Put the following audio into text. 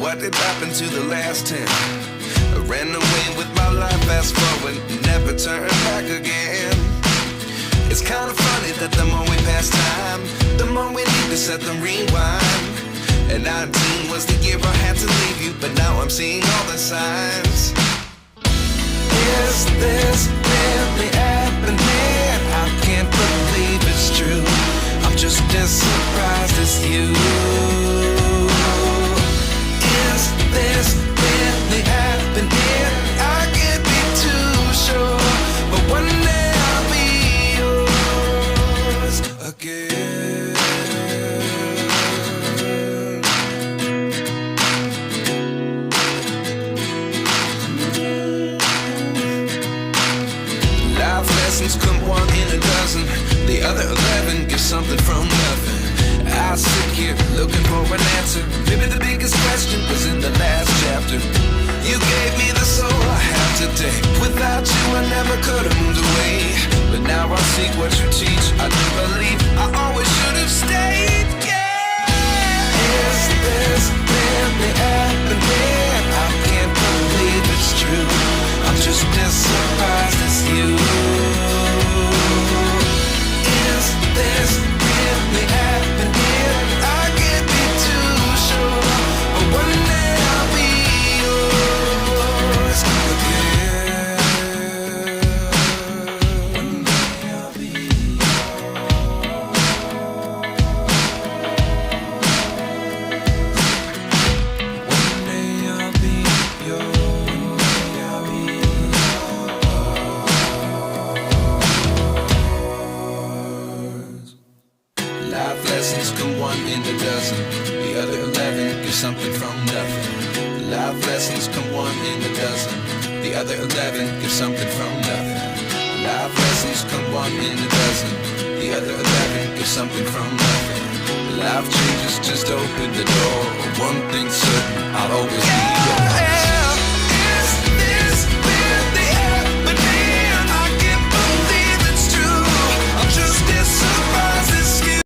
what did happen to the last 10? I ran away with my life, fast forward, never turn back again. It's kind of funny that the more we pass time, the more we need to set them rewind. And 19 was the year I had to leave you, but now I'm seeing all the signs. Is this really happening? I can't believe it's true. I'm just as surprised as you. Is this really happening? I can't be too sure, but one day I'll be yours again. Life lessons come one in a dozen. The other 11 give something from nothing. I sit here looking for an answer. Maybe the biggest question was in the last chapter. You gave me the soul I have today. Without you I never could have moved away. But now I see what you teach. I do believe I always should have stayed. Yeah. Is this really happening? I can't believe it's true. I'm just as surprised as you. Is this really happening? I can't be too sure, but one day I'll be yours again. One day I'll be yours. One day I'll be yours. I'll be yours. Life lessons come one in a dozen. The other 11 give something from nothing. Life lessons come one in a dozen. The other 11 give something from nothing. Life lessons come one in a dozen. The other 11 give something from nothing. Life changes just open the door. One thing's certain, I'll always